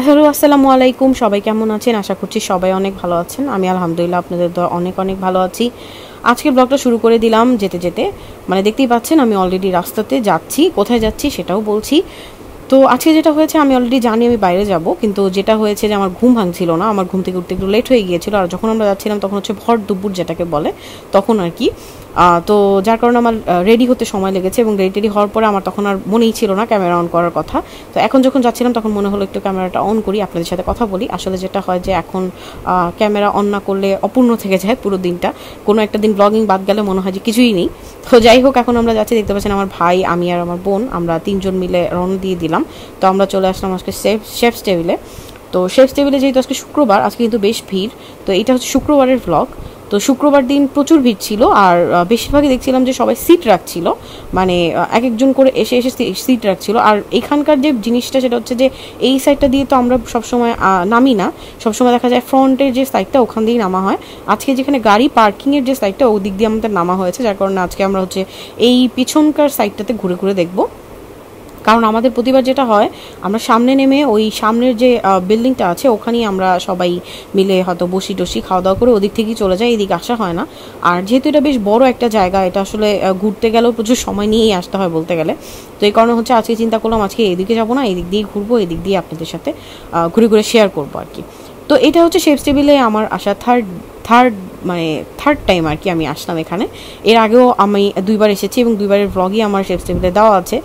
আসসালামু আলাইকুম, সবাই কেমন আছেন? আশা করছি সবাই অনেক ভালো আছেন। আমি আলহামদুলিল্লাহ আপনাদের দোয়া অনেক অনেক ভালো আছি। আজকের ব্লগটা শুরু করে দিলাম যেতে যেতে, মানে দেখতেই পাচ্ছেন আমি অলরেডি রাস্তাতে যাচ্ছি। কোথায় যাচ্ছি সেটাও বলছি। তো আজকে যেটা হয়েছে, আমি অলরেডি জানি আমি বাইরে যাব, কিন্তু যেটা হয়েছে যে আমার ঘুম ভাঙছিল না, আমার ঘুম থেকে উঠতে একটু লেট হয়ে গিয়েছিল। আর যখন আমরা যাচ্ছিলাম তখন হচ্ছে ভর দুপুর যেটাকে বলে, তখন আর কি। তো যার কারণে আমার রেডি হতে সময় লেগেছে, এবং রেডি হওয়ার পরে আমার তখন আর মনেই ছিল না ক্যামেরা অন করার কথা। তো এখন যখন যাচ্ছিলাম তখন মনে হলো একটু ক্যামেরাটা অন করি, আপনাদের সাথে কথা বলি। আসলে যেটা হয় যে এখন ক্যামেরা অন না করলে অপূর্ণ থেকে যায় পুরো দিনটা। কোনো একটা দিন ব্লগিং বাদ গেলে মনে হয় যে কিছুই নেই। তো যাই হোক, এখন আমরা যাচ্ছি, দেখতে পাচ্ছেন আমার ভাই, আমি আর আমার বোন, আমরা তিনজন মিলে রওনা দিয়ে দিলাম। তো আমরা চলে আসলাম আজকে শেফস টেবিলে। তো শেফস টেবিলে যেহেতু আজকে শুক্রবার, আজকে কিন্তু বেশ ভিড়। তো এটা হচ্ছে শুক্রবারের ভ্লগ। তো শুক্রবার দিন প্রচুর ভিড় ছিল, আর বেশিরভাগই দেখছিলাম যে সবাই সিট রাখছিল, মানে এক একজন করে এসে এসে সিট রাখছিল। আর এখানকার যে জিনিসটা সেটা হচ্ছে যে এই সাইডটা দিয়ে তো আমরা সবসময় নামি না, সবসময় দেখা যায় ফ্রন্টের যে সাইডটা ওখান দিয়েই নামা হয়। আজকে যেখানে গাড়ি পার্কিংয়ের যে সাইডটা ওই দিক দিয়ে আমাদের নামা হয়েছে, যার কারণে আজকে আমরা হচ্ছে এই পিছনকার সাইডটাতে ঘুরে ঘুরে দেখবো। কারণ আমাদের প্রতিবার যেটা হয়, আমরা সামনে নেমে ওই সামনের যে বিল্ডিংটা আছে ওখানেই আমরা সবাই মিলে হয়তো বসি টসি খাওয়া দাওয়া করে ওদিক থেকেই চলে যায়, এদিকে আসা হয় না। আর যেহেতু এটা বেশ বড় একটা জায়গা, এটা আসলে ঘুরতে গেলেও প্রচুর সময় নিয়েই আসতে হয় বলতে গেলে। তো এই কারণে হচ্ছে আজকে চিন্তা করলাম আজকে এদিকে যাবো না, এদিক দিয়ে ঘুরবো, এদিক দিয়ে আপনাদের সাথে ঘুরে ঘুরে শেয়ার করবো আর কি। তো এটা হচ্ছে শেফস টেবিলে আমার আসা থার্ড টাইম আর কি আমি আসলাম এখানে। এর আগেও আমি দুইবার এসেছি, এবং দুইবারের ব্লগই আমার শেফস টেবিলে দেওয়া আছে,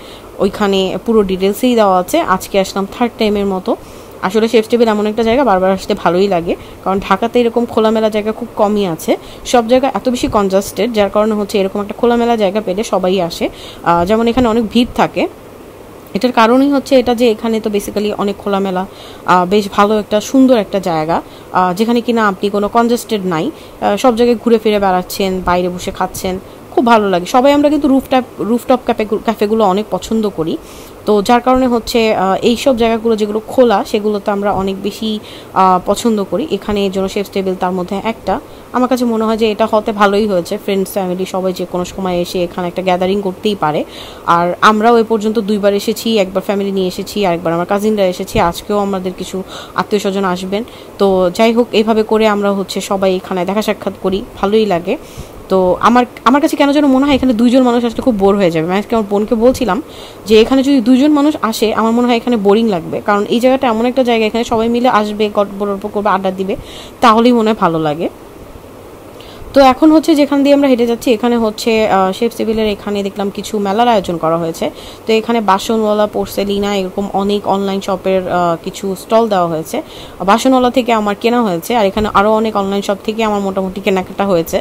ওইখানে পুরো ডিটেলসেই দেওয়া আছে। আজকে আসলাম থার্ড টাইমের মতো। আসলে শেফস টেবিল এমন একটা জায়গা বারবার আসতে ভালোই লাগে, কারণ ঢাকাতে এরকম খোলামেলা জায়গা খুব কমই আছে। সব জায়গা এত বেশি কনজাস্টেড, যার কারণে হচ্ছে এরকম একটা খোলামেলা জায়গা পেলে সবাই আসে। যেমন এখানে অনেক ভিড় থাকে, এটার কারণই হচ্ছে এটা যে এখানে তো বেসিক্যালি অনেক খোলামেলা, বেশ ভালো একটা সুন্দর একটা জায়গা, যেখানে কিনা আপনি কোনো কনজাস্টেড নাই, সব জায়গায় ঘুরে ফিরে বেড়াচ্ছেন, বাইরে বসে খাচ্ছেন, খুব ভালো লাগে। সবাই আমরা কিন্তু রুফটপ ক্যাফেগুলো অনেক পছন্দ করি। তো যার কারণে হচ্ছে এইসব জায়গাগুলো যেগুলো খোলা সেগুলোতে আমরা অনেক বেশি পছন্দ করি। এখানে এই জন্য শেফস টেবিল তার মধ্যে একটা। আমার কাছে মনে হয় যে এটা হতে ভালোই হয়েছে, ফ্রেন্ডস ফ্যামিলি সবাই যে কোনো সময় এসে এখানে একটা গ্যাদারিং করতেই পারে। আর আমরাও এ পর্যন্ত দুইবার এসেছি, একবার ফ্যামিলি নিয়ে এসেছি, আরেকবার আমার কাজিনরা এসেছি, আজকেও আমাদের কিছু আত্মীয় স্বজন আসবেন। তো যাই হোক, এইভাবে করে আমরা হচ্ছে সবাই এখানে দেখা সাক্ষাৎ করি, ভালোই লাগে। তো আমার কাছে কেন যেন মনে হয় এখানে দুইজন মানুষ আসলে খুব বোর হয়ে যাবে। মানে আজকে আমার বোনকে বলছিলাম যে এখানে যদি দুইজন মানুষ আসে আমার মনে হয় এখানে বোরিং লাগবে, কারণ এই জায়গাটা এমন একটা জায়গা এখানে সবাই মিলে আসবে, গল্প করবে, আড্ডা দিবে, তাহলেই মনে হয় ভালো লাগে। তো এখন হচ্ছে যেখান দিয়ে আমরা হেঁটে যাচ্ছি, এখানে হচ্ছে শেফস টেবিলের এখানে দেখলাম কিছু মেলার আয়োজন করা হয়েছে। তো এখানে বাসনওয়ালা, পোর্সেলিনা, এরকম অনেক অনলাইন শপের কিছু স্টল দেওয়া হয়েছে। বাসনওয়ালা থেকে আমার কেনা হয়েছে, আর এখানে আরও অনেক অনলাইন শপ থেকে আমার মোটামুটি কেনাকাটা হয়েছে।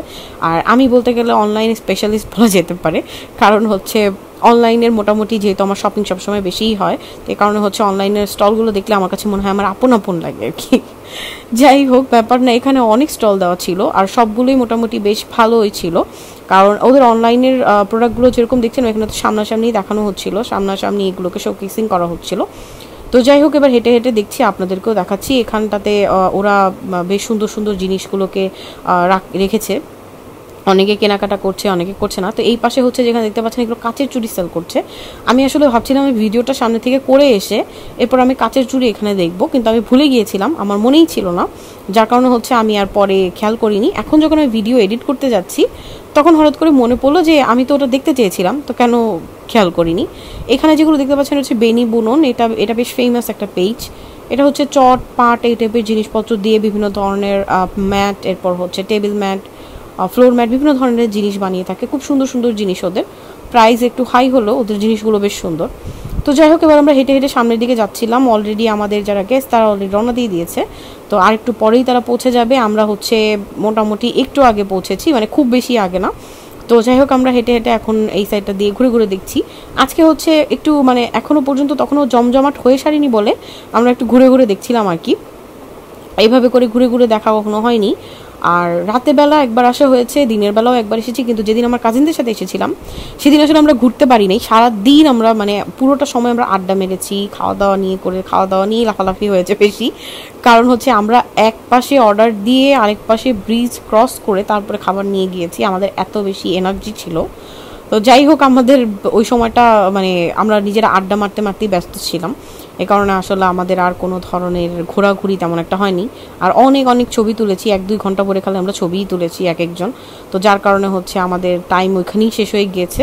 আর আমি বলতে গেলে অনলাইন স্পেশালিস্ট বলা যেতে পারে, কারণ হচ্ছে অনলাইনের মোটামুটি যেহেতু আমার শপিং সবসময় বেশিই হয়, এই কারণে হচ্ছে অনলাইনের স্টলগুলো দেখলে আমার কাছে মনে হয় আমার আপন আপন লাগে আর কি। যাই হোক, ব্যাপার না, এখানে অনেক স্টল দেওয়া ছিল, আর সবগুলোই মোটামুটি বেশ ভালোই ছিল, কারণ ওদের অনলাইনের প্রোডাক্টগুলো যেরকম দেখছেন এখানে তো সামনাসামনি দেখানো হচ্ছিল, সামনাসামনি এগুলোকে শোকেসিং করা হচ্ছিল। তো যাই হোক, এবার হেঁটে হেঁটে দেখছি, আপনাদেরকেও দেখাচ্ছি। এখানটাতে ওরা বেশ সুন্দর সুন্দর জিনিসগুলোকে রেখেছে, অনেকে কেনাকাটা করছে, অনেকে করছে না। তো এই পাশে হচ্ছে যেখানে দেখতে পাচ্ছেন এগুলো কাচের চুড়ি সেল করছে। আমি আসলে ভাবছিলাম আমি ভিডিওটা সামনে থেকে করে এসে এরপর আমি কাচের চুড়ি এখানে দেখবো, কিন্তু আমি ভুলে গিয়েছিলাম, আমার মনেই ছিল না, যার কারণে হচ্ছে আমি আর পরে খেয়াল করিনি। এখন যখন আমি ভিডিও এডিট করতে যাচ্ছি তখন হঠাৎ করে মনে পড়লো যে আমি তো ওটা দেখতে চেয়েছিলাম, তো কেন খেয়াল করিনি। এখানে যেগুলো দেখতে পাচ্ছেন হচ্ছে বেনি বুনন, এটা বেশ ফেমাস একটা পেজ। এটা হচ্ছে চট পাট এই টাইপের জিনিসপত্র দিয়ে বিভিন্ন ধরনের ম্যাট, এরপর হচ্ছে টেবিল ম্যাট, ফ্লোর ম্যাট, বিভিন্ন ধরনের জিনিস বানিয়ে থাকে। খুব সুন্দর সুন্দর জিনিস, ওদের প্রাইস একটু হাই হলেও ওদের জিনিসগুলো বেশ সুন্দর। তো যাই হোক, এবার আমরা হেঁটে হেঁটে সামনের দিকে যাচ্ছিলাম। অলরেডি আমাদের যারা গেস্ট তারা অলরেডি রওনা দিয়ে দিয়েছে, তো আর একটু পরেই তারা পৌঁছে যাবে। আমরা হচ্ছে মোটামুটি একটু আগে পৌঁছেছি, মানে খুব বেশি আগে না। তো যাই হোক, আমরা হেঁটে হেঁটে এখন এই সাইডটা দিয়ে ঘুরে ঘুরে দেখছি। আজকে হচ্ছে একটু মানে এখনও পর্যন্ত তখনও জমজমাট হয়ে সারিনি বলে আমরা একটু ঘুরে ঘুরে দেখছিলাম আর কি। এইভাবে করে ঘুরে ঘুরে দেখা কখনো হয়নি। আর রাতে বেলা একবার আসা হয়েছে, দিনের বেলাও একবার এসেছি, কিন্তু যেদিন আমার কাজিনদের সাথে এসেছিলাম সেদিন আসলে আমরা ঘুরতে পারি নাই। সারাদিন আমরা মানে পুরোটা সময় আমরা আড্ডা মেরেছি, খাওয়া দাওয়া নিয়ে লাফালাফি হয়েছে বেশি, কারণ হচ্ছে আমরা এক পাশে অর্ডার দিয়ে আরেক পাশে ব্রিজ ক্রস করে তারপরে খাবার নিয়ে গিয়েছি, আমাদের এত বেশি এনার্জি ছিল। তো যাই হোক, আমাদের ওই সময়টা মানে আমরা নিজেরা আড্ডা মারতে মারতেই ব্যস্ত ছিলাম। এই কারণে আসলে আমাদের আর কোনো ধরনের ঘোরাঘুরি তেমন একটা হয়নি। আর অনেক অনেক ছবি তুলেছি, 1-2 ঘন্টা পরে খালি আমরা ছবিই তুলেছি এক একজন। তো যার কারণে হচ্ছে আমাদের টাইম ওইখানেই শেষ হয়ে গিয়েছে।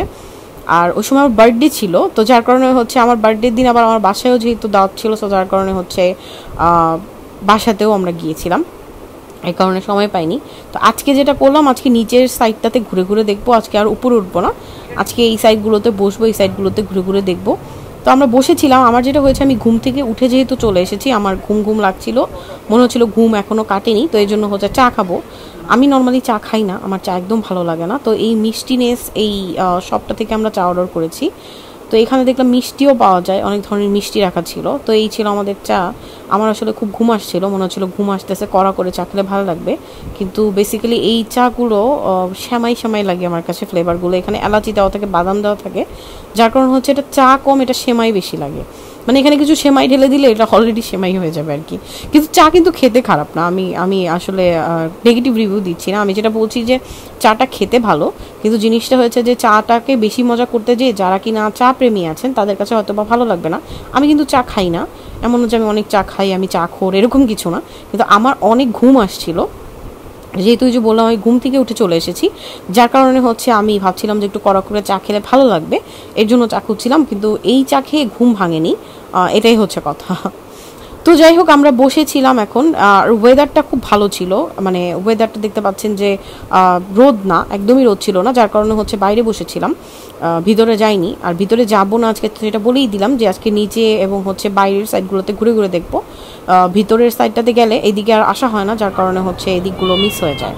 আর ওই সময় আমার বার্থডে ছিল, তো যার কারণে হচ্ছে আমার বার্থডের দিন আবার আমার বাসায়ও যেহেতু দাওয়াত ছিল, তো যার কারণে হচ্ছে বাসাতেও আমরা গিয়েছিলাম, এই কারণে সময় পাইনি। তো আজকে যেটা করলাম, আজকে নিচের সাইডটাতে ঘুরে ঘুরে দেখবো, আজকে আর উপরে উঠবো না, আজকে এই সাইডগুলোতে বসবো, এই সাইডগুলোতে ঘুরে ঘুরে দেখবো। তো আমরা বসেছিলাম, আমার যেটা হয়েছে আমি ঘুম থেকে উঠে যেহেতু চলে এসেছি, আমার ঘুম ঘুম লাগছিল, মনে হচ্ছিল ঘুম এখনও কাটেনি, তো এই জন্য হচ্ছে চা খাবো। আমি নর্মালি চা খাই না, আমার চা একদম ভালো লাগে না। তো এই মিষ্টিনেস এই শপটা থেকে আমরা চা অর্ডার করেছি। তো এখানে দেখলাম মিষ্টিও পাওয়া যায়, অনেক ধরনের মিষ্টি রাখা ছিল। তো এই ছিল আমাদের চা। আমার আসলে খুব ঘুম আসছিল, মনে হচ্ছিল ঘুম আসতেছে, কড়া করে চা খেলে ভালো লাগবে। কিন্তু বেসিক্যালি এই চাগুলো শ্যামাই শ্যামাই লাগে আমার কাছে, ফ্লেভারগুলো এখানে এলাচি দেওয়া থাকে, বাদাম দেওয়া থাকে, যার কারণ হচ্ছে এটা চা কম, এটা সেমাই বেশি লাগে। মানে এখানে কিছু সেমাই ঢেলে দিলে এটা অলরেডি সেমাই হয়ে যাবে আর কি। কিন্তু চা কিন্তু খেতে খারাপ না, আমি আসলে নেগেটিভ রিভিউ দিচ্ছি না, আমি যেটা বলছি যে চাটা খেতে ভালো। কিন্তু জিনিসটা হয়েছে যে চাটাকে বেশি মজা করতে যেয়ে যারা কিনা চা প্রেমী আছেন তাদের কাছে হয়তো বা ভালো লাগবে না। আমি কিন্তু চা খাই না, এমন যে আমি অনেক চা খাই, আমি চা খোর এরকম কিছু না, কিন্তু আমার অনেক ঘুম আসছিল, যেহেতু যে বললাম আমি ঘুম থেকে উঠে চলে এসেছি, যার কারণে হচ্ছে আমি ভাবছিলাম যে একটু কড়া করে চা খেলে ভালো লাগবে, এর জন্য চা খুঁজছিলাম। কিন্তু এই চা খেয়ে ঘুম ভাঙেনি, এটাই হচ্ছে কথা। তো যাই হোক, আমরা বসেছিলাম এখন, আর ওয়েদারটা খুব ভালো ছিল, মানে ওয়েদারটা দেখতে পাচ্ছেন যে রোদ না, একদমই রোদ ছিল না, যার কারণে হচ্ছে বাইরে বসেছিলাম, ভিতরে যাইনি। আর ভিতরে যাবো না আজকে, সেটা বলেই দিলাম যে আজকে নিচে এবং হচ্ছে বাইরের সাইডগুলোতে ঘুরে ঘুরে দেখবো। ভিতরের সাইডটাতে গেলে এইদিকে আর আসা হয় না, যার কারণে হচ্ছে এই দিকগুলো মিস হয়ে যায়।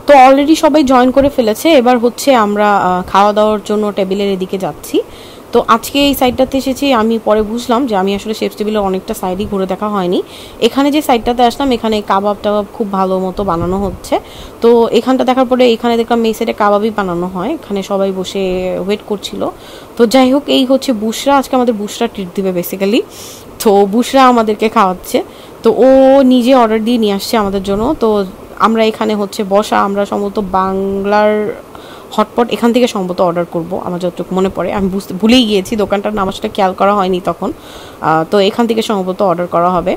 তো অলরেডি সবাই জয়েন করে ফেলেছে, এবার হচ্ছে আমরা খাওয়া দাওয়ার জন্য টেবিলের এদিকে যাচ্ছি। তো আজকে এই সাইডটাতে এসেছি, আমি পরে বুঝলাম যে আমি আসলে শেফস টেবিলের অনেকটা সাইডই ঘুরে দেখা হয়নি। এখানে যে সাইডটাতে আসলাম, এখানে কাবাব টাবাব খুব ভালো মতো বানানো হচ্ছে। তো এখানটা দেখার পরে এখানে দেখলাম এই সাইডে কাবাবই বানানো হয়, এখানে সবাই বসে ওয়েট করছিল। তো যাই হোক, এই হচ্ছে বুশরা, আজকে আমাদের বুশরা ট্রিট দিবে বেসিক্যালি। তো বুশরা আমাদেরকে খাওয়াচ্ছে, তো ও নিজে অর্ডার দিয়ে নিয়ে আসছে আমাদের জন্য। তো আমরা এখানে হচ্ছে বসা, আমরা সম্ভবত বাংলার হটপট এখান থেকে সম্ভবত অর্ডার করব, আমার যতটুকু মনে পড়ে, আমি ভুলেই গিয়েছি দোকানটার নাম, আসলে খেয়াল করা হয়নি তখন। তো এখান থেকে সম্ভবত অর্ডার করা হবে।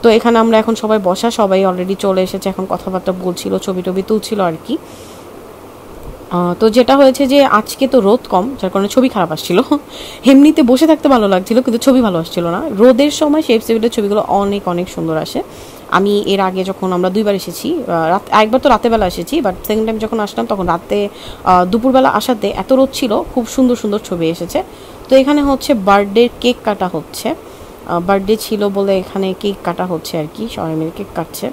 তো এখানে আমরা এখন সবাই বসা, সবাই অলরেডি চলে এসেছে, এখন কথাবার্তা বলছিল, ছবি টবি তুলছিল আর কি। তো যেটা হয়েছে যে আজকে তো রোদ কম, যার কারণে ছবি খারাপ আসছিল। এমনিতে বসে থাকতে ভালো লাগছিল, কিন্তু ছবি ভালো আসছিল না। রোদের সময় শেফস টেবিলের ছবিগুলো অনেক অনেক সুন্দর আসে। আমি এর আগে যখন আমরা 2বার এসেছি, একবার তো রাতেবেলা এসেছি, বাট সেকেন্ড টাইম যখন আসলাম তখন রাতে দুপুরবেলা আসাতে এত রোদ ছিল, খুব সুন্দর সুন্দর ছবি এসেছে। তো এখানে হচ্ছে বার্থডে কেক কাটা হচ্ছে, বার্থডে ছিল বলে এখানে কেক কাটা হচ্ছে আর কি, সবাই মিলে কেক কাটছে।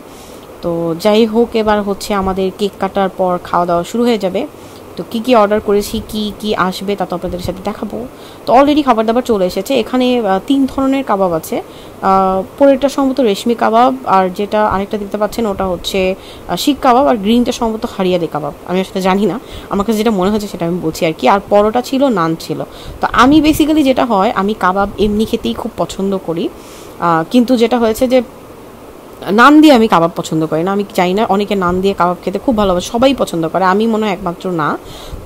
তো যাই হোক, এবার হচ্ছে আমাদের কেক কাটার পর খাওয়া দাওয়া শুরু হয়ে যাবে। তো কী কী অর্ডার করেছি, কী কী আসবে তা তো আপনাদের সাথে দেখাবো। তো অলরেডি খাবার দাবার চলে এসেছে, এখানে 3 ধরনের কাবাব আছে। পরেরটা সম্ভবত রেশমি কাবাব, আর যেটা আরেকটা দেখতে পাচ্ছেন ওটা হচ্ছে শিক কাবাব, আর গ্রিনটা সম্ভবত হারিয়ালি কাবাব, আমি আসলে জানি না, আমার কাছে যেটা মনে হচ্ছে সেটা আমি বলছি আর কি। আর পরোটা ছিল, নান ছিল। তো আমি বেসিক্যালি যেটা হয়, আমি কাবাব এমনি খেতেই খুব পছন্দ করি, কিন্তু যেটা হয়েছে যে নান দিয়ে আমি কাবাব পছন্দ করি না। আমি চাই না, অনেকে নান দিয়ে কাবাব খেতে খুব ভালোবাসে, সবাই পছন্দ করে, আমি মনে হয় একমাত্র না।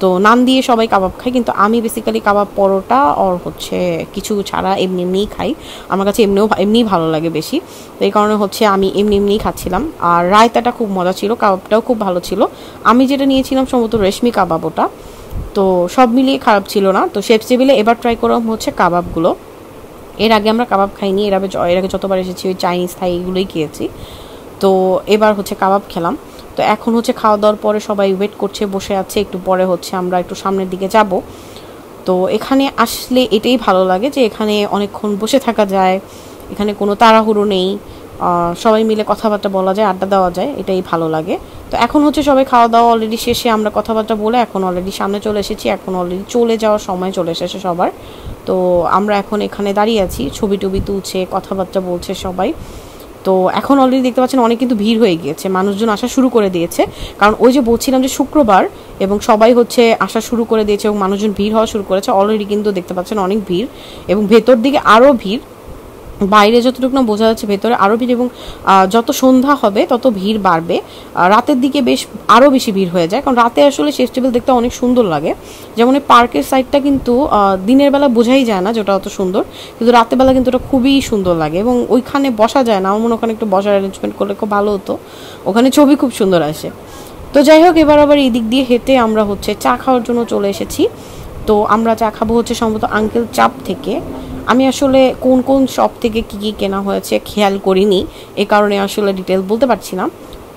তো নান দিয়ে সবাই কাবাব খায়, কিন্তু আমি বেসিক্যালি কাবাব পরোটা আর হচ্ছে কিছু ছাড়া এমনি এমনিই খাই, আমার কাছে এমনিই ভালো লাগে বেশি। তো এই কারণে হচ্ছে আমি এমনিই খাচ্ছিলাম। আর রায়তাটা খুব মজা ছিল, কাবাবটাও খুব ভালো ছিল। আমি যেটা নিয়েছিলাম সম্ভবত রেশমি কাবাব ওটা, তো সব মিলিয়ে খারাপ ছিল না। তো শেফস টেবিলে এবার ট্রাই করলাম হচ্ছে কাবাবগুলো। এর আগে আমরা কাবাব খাইনি, এর আগে যতবার এসেছি ওই চাইনিজ থাই এগুলোই খেয়েছি। তো এবার হচ্ছে কাবাব খেলাম। তো এখন হচ্ছে খাওয়া দাওয়ার পরে সবাই ওয়েট করছে, বসে আছে, একটু পরে হচ্ছে আমরা একটু সামনের দিকে যাব। তো এখানে আসলে এটাই ভালো লাগে যে এখানে অনেকক্ষণ বসে থাকা যায়, এখানে কোনো তাড়াহুড়ো নেই, সবাই মিলে কথাবার্তা বলা যায়, আড্ডা দেওয়া যায়, এটাই ভালো লাগে। তো এখন হচ্ছে সবাই খাওয়া দাওয়া অলরেডি শেষে, আমরা কথাবার্তা বলে এখন অলরেডি সামনে চলে এসেছি, এখন অলরেডি চলে যাওয়ার সময় চলে এসেছে সবার। তো আমরা এখন এখানে দাঁড়িয়ে আছি, ছবি টবি তুলছে, কথাবার্তা বলছে সবাই। তো এখন অলরেডি দেখতে পাচ্ছেন অনেক কিন্তু ভিড় হয়ে গিয়েছে, মানুষজন আসা শুরু করে দিয়েছে, কারণ ওই যে বলছিলাম যে শুক্রবার, এবং সবাই হচ্ছে আসা শুরু করে দিয়েছে এবং মানুষজন ভিড় হওয়া শুরু করেছে। অলরেডি কিন্তু দেখতে পাচ্ছেন অনেক ভিড়, এবং ভেতর দিকে আরও ভিড়। বাইরে যতটুকু না বোঝা যাচ্ছে ভেতরে আরও ভিড়, এবং যত সন্ধ্যা হবে তত ভিড় বাড়বে। রাতের দিকে বেশ আরও বেশি ভিড় হয়ে যায়, কারণ রাতে আসলে ফেস্টিভ্যাল দেখতে অনেক সুন্দর লাগে। যেমন এই পার্কের সাইডটা কিন্তু দিনের বেলা বোঝাই যায় না যেটা অত সুন্দর, কিন্তু রাতের বেলা কিন্তু ওটা খুবই সুন্দর লাগে, এবং ওইখানে বসা যায় না। আমার মনে ওখানে একটু বসার অ্যারেঞ্জমেন্ট করলে খুব ভালো হতো, ওখানে ছবি খুব সুন্দর আসে। তো যাই হোক, এবার আবার এই দিক দিয়ে হেঁটে আমরা হচ্ছে চা খাওয়ার জন্য চলে এসেছি। তো আমরা চা খাবো হচ্ছে সম্ভবত আঙ্কেল চাপ থেকে। আমি আসলে কোন কোন শপ থেকে কী কী কেনা হয়েছে খেয়াল করিনি, এ কারণে আসলে ডিটেলস বলতে পারছি না।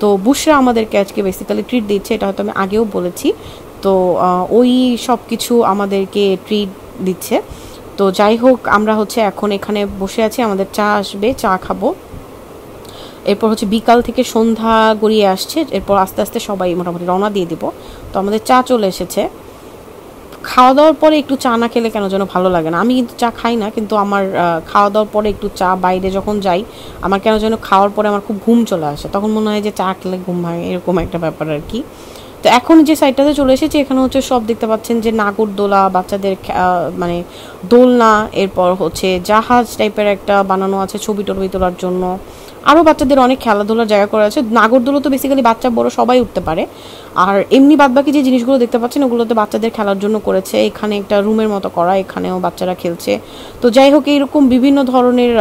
তো বুশরা আমাদেরকে আজকে বেসিক্যালি ট্রিট দিচ্ছে, এটা হয়তো আমি আগেও বলেছি। তো ওই সব কিছু আমাদেরকে ট্রিট দিচ্ছে। তো যাই হোক, আমরা হচ্ছে এখন এখানে বসে আছি, আমাদের চা আসবে, চা খাবো। এরপর হচ্ছে বিকাল থেকে সন্ধ্যা গড়িয়ে আসছে, এরপর আস্তে আস্তে সবাই মোটামুটি রওনা দিয়ে দিব। তো আমাদের চা চলে এসেছে। খাওয়া দাওয়ার পরে একটু চা না খেলে কেন যেন ভালো লাগে না। আমি কিন্তু চা খাই না, কিন্তু আমার খাওয়া দাওয়ার পরে একটু চা, বাইরে যখন যাই আমার কেন যেন খাওয়ার পরে আমার খুব ঘুম চলে আসে, তখন মনে হয় যে চা খেলে ঘুম ভাঙে, এরকম একটা ব্যাপার আর কি। তো এখন যে সাইডটাতে চলে এসেছি, এখানে হচ্ছে সব দেখতে পাচ্ছেন যে নাগরদোলা, বাচ্চাদের মানে দোলনা, এরপর হচ্ছে জাহাজ টাইপের একটা বানানো আছে ছবি টবি তোলার জন্য, আরও বাচ্চাদের অনেক খেলাধুলার জায়গা করা আছে। নাগরদোলা তো বেসিক্যালি বাচ্চা বড় সবাই উঠতে পারে, আর এমনি বাদবাকি যে জিনিসগুলো দেখতে পাচ্ছেন ওগুলোতে বাচ্চাদের খেলার জন্য করেছে। এখানে একটা রুমের মতো করা, এখানেও বাচ্চারা খেলছে। তো যাই হোক, এইরকম বিভিন্ন ধরনের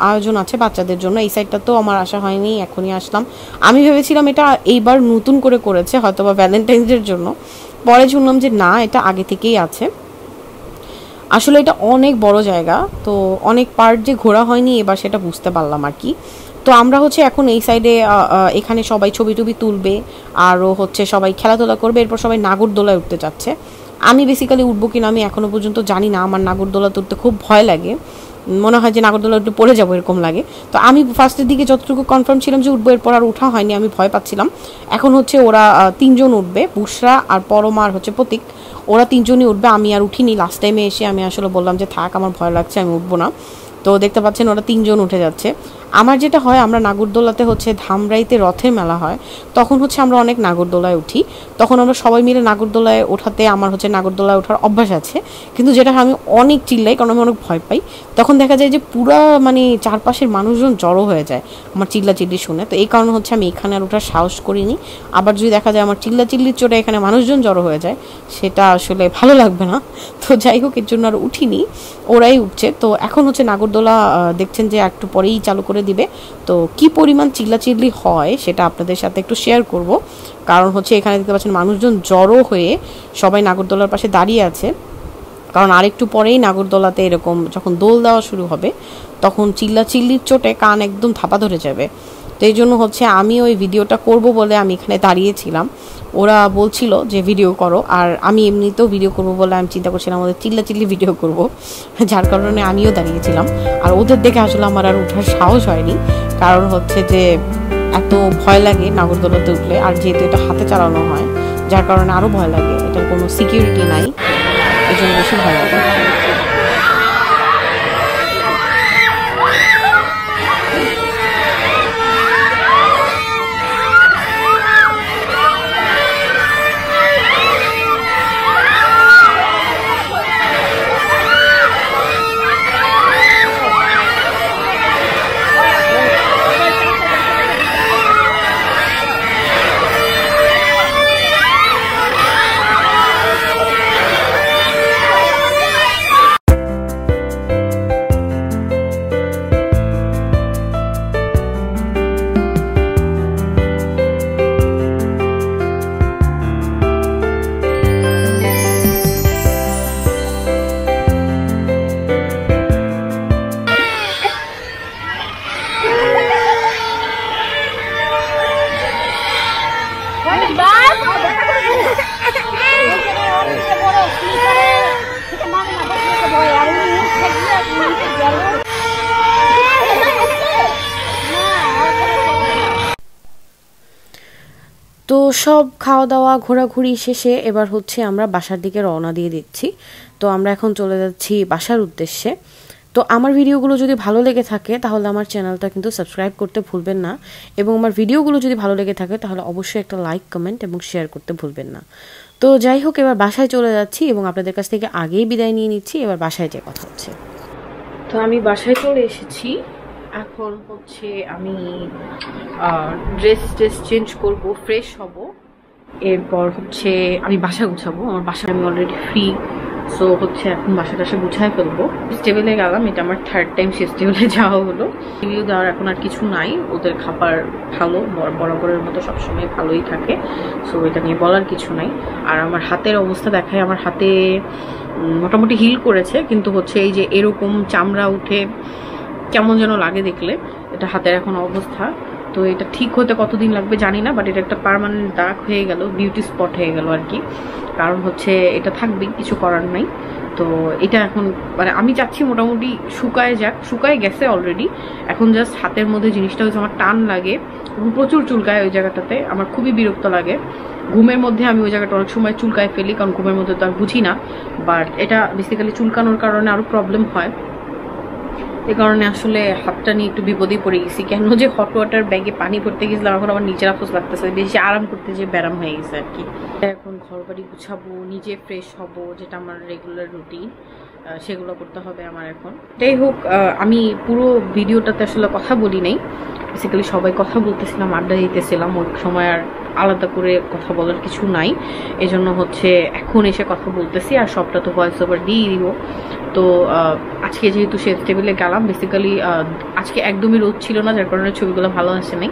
আয়োজন আছে বাচ্চাদের জন্য। এই সাইডটা তো আমার আসা হয়নি, এখনই আসলাম। আমি ভেবেছিলাম এটা এইবার নতুন করে করেছে হয়তো বা ভ্যালেন্টাইন্সের জন্য, পরে শুনলাম যে না, এটা আগে থেকেই আছে। আসলে এটা অনেক বড় জায়গা, তো অনেক পার্ট যে ঘোরা হয়নি এবার সেটা বুঝতে পারলাম আর কি। তো আমরা হচ্ছে এখন এই সাইডে এখানে সবাই ছবি টবি তুলবে, আরও হচ্ছে সবাই খেলাধুলা করবে, এরপর সবাই নাগরদোলায় উঠতে চাচ্ছে। আমি বেসিক্যালি উঠবো কিনা আমি এখনও পর্যন্ত জানি না, আমার নাগরদোলা তুলতে খুব ভয় লাগে, মনে হয় যে নাগরদোলা একটু পড়ে যাবো এরকম লাগে। তো আমি ফার্স্টের দিকে যতটুকু কনফার্ম ছিলাম যে উঠবো, এরপর আর উঠা হয়নি, আমি ভয় পাচ্ছিলাম। এখন হচ্ছে ওরা 3 জন উঠবে, বুশরা আর পরমা আর হচ্ছে প্রতীক, ওরা 3 জনই উঠবে। আমি আর উঠিনি, লাস্ট টাইমে এসে আমি আসলে বললাম যে থাক, আমার ভয় লাগছে, আমি উঠবো না। তো দেখতে পাচ্ছেন ওরা 3 জন উঠে যাচ্ছে। আমার যেটা হয়, আমরা নাগরদোলাতে হচ্ছে ধামরাইতে রথের মেলা হয়, তখন হচ্ছে আমরা অনেক নাগরদোলায় উঠি, তখন আমরা সবাই মিলে নাগরদোলায় ওঠাতে আমার হচ্ছে নাগরদোলায় ওঠার অভ্যাস আছে। কিন্তু যেটা আমি অনেক চিল্লাই, কারণ আমি অনেক ভয় পাই, তখন দেখা যায় যে পুরা মানে চারপাশের মানুষজন জড়ো হয়ে যায় আমার চিল্লাচিল্লি শুনে। তো এই কারণে হচ্ছে আমি এখানে আর ওঠার সাহস করিনি। আবার যদি দেখা যায় আমার চিল্লাচিল্লির চোটে এখানে মানুষজন জড়ো হয়ে যায়, সেটা আসলে ভালো লাগবে না। তো যাই হোক, এর জন্য আর উঠিনি, ওরাই উঠছে। তো এখন হচ্ছে নাগরদোলা দেখছেন যে একটু পরেই চালু করে দিবে। তো কি পরিমাণ চিল্লাচিল্লি হয় সেটা আপনাদের সাথে একটু শেয়ার করব, কারণ হচ্ছে এখানে দেখতে পাচ্ছেন মানুষজন জড়ো হয়ে সবাই নাগরদোলার পাশে দাঁড়িয়ে আছে, কারণ আরেকটু পরেই নাগরদোলাতে এরকম যখন দোল দেওয়া শুরু হবে তখন চিল্লাচিল্লির চোটে কান একদম থাপা ধরে যাবে। তো এই জন্য হচ্ছে আমি ওই ভিডিওটা করব বলে আমি এখানে দাঁড়িয়েছিলাম। ওরা বলছিল যে ভিডিও করো, আর আমি এমনিতেও ভিডিও করব বলে আমি চিন্তা করছিলাম ওদের চিল্লাচিল্লি ভিডিও করব, যার কারণে আমিও দাঁড়িয়েছিলাম। আর ওদের দেখে আসলে আমার আর ওঠার সাহস হয়নি, কারণ হচ্ছে যে এত ভয় লাগে নাগরদোলাতে উঠলে, আর যেহেতু এটা হাতে চালানো হয় যার কারণে আরও ভয় লাগে, এটার কোনো সিকিউরিটি নাই, এই জন্য বেশি ভয় লাগে। তো সব খাওয়া দাওয়া ঘোরাঘুরি শেষে এবার হচ্ছে আমরা বাসার দিকে রওনা দিয়ে দিচ্ছি। তো আমরা এখন চলে যাচ্ছি বাসার উদ্দেশ্যে। তো আমার ভিডিওগুলো যদি ভালো লেগে থাকে তাহলে আমার চ্যানেলটা কিন্তু সাবস্ক্রাইব করতে ভুলবেন না, এবং আমার ভিডিওগুলো যদি ভালো লেগে থাকে তাহলে অবশ্যই একটা লাইক, কমেন্ট এবং শেয়ার করতে ভুলবেন না। তো যাই হোক, এবার বাসায় চলে যাচ্ছি এবং আপনাদের কাছ থেকে আগেই বিদায় নিয়ে নিচ্ছি। এবার বাসায় যেয়ে কথা হচ্ছে। তো তো আমি বাসায় চলে এসেছি। এখন হচ্ছে আমি ড্রেস চেঞ্জ করব, ফ্রেশ হব, এরপর হচ্ছে আমি বাসা গুছাবো। আমার বাসায় আমি অলরেডি ফ্রি, সো হচ্ছে এখন বাসা টাসা গুছায় ফেলবো। টেবিলে গেলাম, এটা আমার 3rd টাইম শেষ টেবিলে যাওয়া হলো। রিভিউ দেওয়ার এখন আর কিছু নাই, ওদের খাবার ভালো, বরাবরের মতো সবসময় ভালোই থাকে, সো এটা নিয়ে বলার কিছু নাই। আর আমার হাতের অবস্থা দেখায়, আমার হাতে মোটামুটি হিল করেছে, কিন্তু হচ্ছে এই যে এরকম চামড়া উঠে কেমন যেন লাগে দেখলে, এটা হাতের এখন অবস্থা। তো এটা ঠিক হতে কতদিন লাগবে জানি না, বাট এটা একটা পার্মানেন্ট দাগ হয়ে গেল, বিউটি স্পট হয়ে গেল আর কি। কারণ হচ্ছে এটা থাকবেই, কিছু করার নাই। তো এটা এখন মানে আমি চাচ্ছি মোটামুটি শুকায় যাক, শুকায় গেছে অলরেডি। এখন জাস্ট হাতের মধ্যে জিনিসটা হচ্ছে আমার টান লাগে এবং প্রচুর চুলকায় ওই জায়গাটাতে, আমার খুবই বিরক্ত লাগে। ঘুমের মধ্যে আমি ওই জায়গাটা অনেক সময় চুলকায় ফেলি, কারণ ঘুমের মধ্যে তো আর বুঝি না, বাট এটা বেসিক্যালি চুলকানোর কারণে আরও প্রবলেম হয়। এই কারণে আসলে হাতটা নিয়ে একটু বিপদেই পড়ে গেছি। কেন যে হট ওয়াটার ব্যাগে পানি ভরতে গেছিলাম, এখন আমার নিজের আফসোস লাগতেছে, বেশি আরাম করতে যে ব্যারাম হয়ে গেছে আর কি। এখন ঘর বাড়ি গুছাবো, নিজে ফ্রেশ হব, যেটা আমার রেগুলার রুটিন, সেগুলো করতে হবে আমার এখন। যাই হোক, আমি পুরো ভিডিওটাতে আসলে কথা বলি নাই, বেসিক্যালি সবাই কথা বলতেছিলাম, আড্ডা দিতেছিলাম, ওই সময় আর আলাদা করে কথা বলার কিছু নাই। এজন্য হচ্ছে এখন এসে কথা বলতেছি, আর সবটা তো ভয়েস ওভার দিয়ে দিব। তো আজকে যেহেতু শেফ টেবিলে গেলাম, বেসিক্যালি আজকে একদমই রোদ ছিল না, যার কারণে ছবিগুলো ভালো আসে নাই।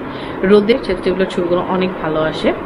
রোদে শেফ টেবিলের ছবিগুলো অনেক ভালো আসে।